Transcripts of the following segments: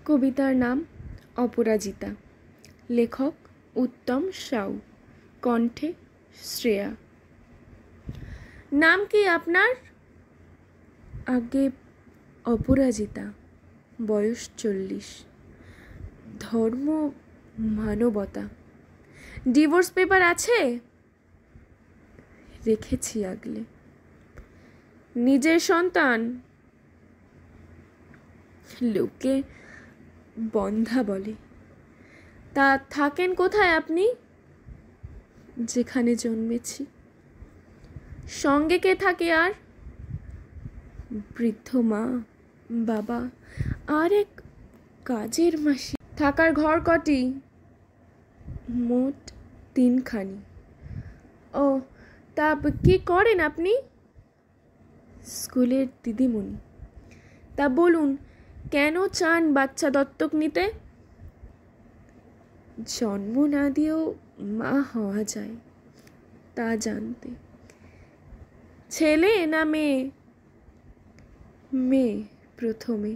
কবিতার নাম অপরাজিতা। লেখক উত্তম সাউ। কণ্ঠে শ্রেয়া। নাম কি আপনার? আগে অপরাজিতা, বয়স 40, ধর্ম মানবতা। ডিভোর্স পেপার আছে? রেখেছি আগলে। নিজের সন্তান? লোকে বন্ধা বলে। তা থাকেন কোথায় আপনি? যেখানে জন্মেছি। সঙ্গে কে থাকে আর? বৃদ্ধ মা, বাবা আর এক কাজের মাসি। থাকার ঘর কটি? মোট 3খানি। ও, তা কি করেন আপনি? স্কুলের দিদিমণি। তা বলুন, কেন চান বাচ্চা দত্তক নিতে? জন্ম না দিয়েও মা হওয়া যায়, তা জানতে। ছেলে না মেয়ে? মেয়ে প্রথমে।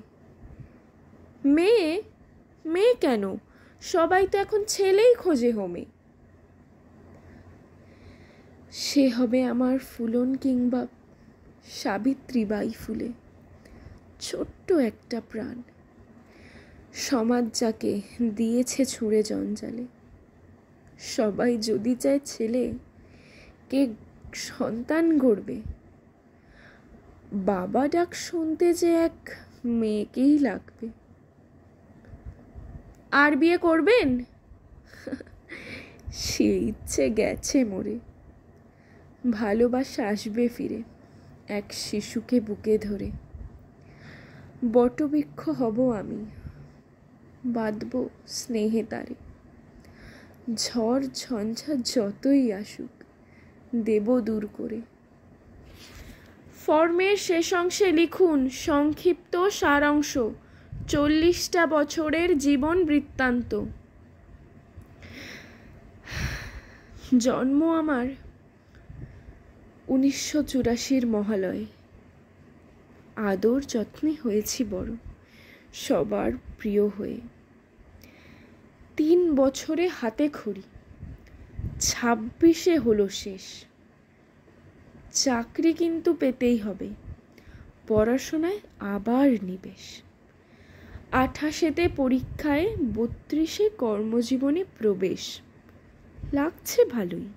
মেয়ে? মেয়ে কেন? সবাই তো এখন ছেলেই খোঁজে হোমে। সে হবে আমার ফুলন কিংবা সাবিত্রীবাই ফুলে। ছোট্ট একটা প্রাণ, সমাজ যাকে দিয়েছে ছুঁড়ে জঞ্জালে। সবাই যদি চায় ছেলে, কে সন্তান গড়বে? বাবা ডাক শুনতে যে এক মেয়েকেই লাগবে। আর বিয়ে করবেন? সে ইচ্ছে গেছে মরে। ভালোবাসা আসবে ফিরে, এক শিশুকে বুকে ধরে। বটবৃক্ষ হব আমি, বাঁধব স্নেহে তারে। ঝড় ঝঞ্ঝা যতই আসুক, দেব দূর করে। ফর্মের শেষ অংশে লিখুন সংক্ষিপ্ত সারাংশ, 40টা বছরের জীবন বৃত্তান্ত। জন্ম আমার 1984 মহালয়ে। আদর যত্নে হয়েছি বড়, সবার প্রিয় হয়ে। 3 বছরে হাতে খড়ি, 26-এ হলো শেষ। চাকরি কিন্তু পেতেই হবে, পড়াশোনায় আবার নিবেশ। 28-এতে পরীক্ষায়, 32-এ কর্মজীবনে প্রবেশ। লাগছে ভালোই,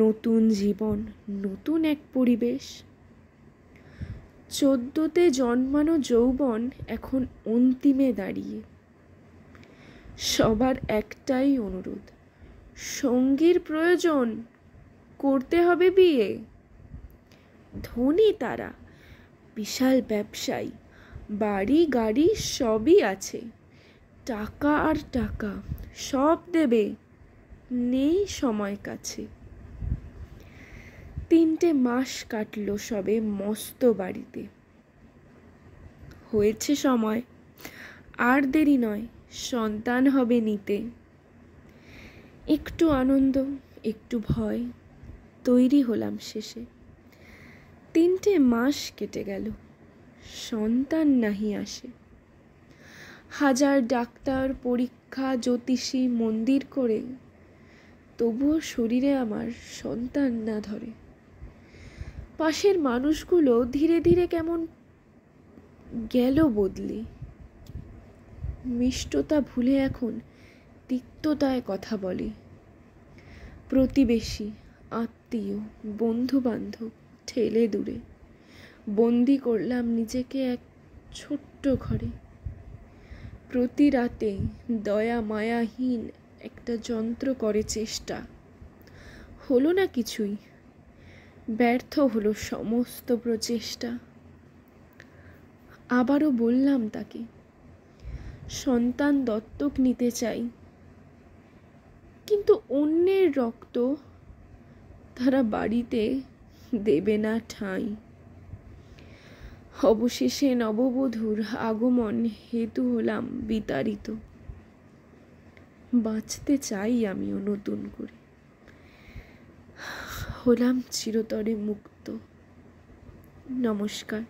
নতুন জীবন, নতুন এক পরিবেশ। 14-তে জন্মানো যৌবন এখন অন্তিমে দাঁড়িয়ে। সবার একটাই অনুরোধ, সঙ্গীর প্রয়োজন, করতে হবে বিয়ে। ধনী তারা, বিশাল ব্যবসায়ী, বাড়ি গাড়ি সবই আছে। টাকা আর টাকা, সব দেবে, নেই সময় কাছে। 3টে মাস কাটলো সবে মস্ত বাড়িতে। হয়েছে সময়, আর দেরি নয়, সন্তান হবে নিতে। একটু আনন্দ, একটু ভয়, তৈরি হলাম শেষে। 3টে মাস কেটে গেল, সন্তান নাহি আসে। 1000 ডাক্তার, পরীক্ষা, জ্যোতিষী, মন্দির করে, তবুও শরীরে আমার সন্তান না ধরে। পাশের মানুষগুলো ধীরে ধীরে কেমন গেল বদলে। মিষ্টতা ভুলে এখন তিক্ততায় কথা বলে। প্রতিবেশী, আত্মীয়, বন্ধু বান্ধব ঠেলে দূরে। বন্দি করলাম নিজেকে এক ছোট্ট ঘরে। প্রতি রাতে দয়া মায়াহীন একটা যন্ত্র করে চেষ্টা। হলো না কিছুই, ব্যর্থ হলো সমস্ত প্রচেষ্টা। আবারও বললাম তাকে, সন্তান দত্তক নিতে চাই, কিন্তু অন্যের রক্ত তারা বাড়িতে দেবে না ঠাঁই। অবশেষে নববধূর আগমন হেতু হলাম বিতাড়িত। বাঁচতে চাই আমিও নতুন করে, হলাম চিরতরে মুক্ত। নমস্কার।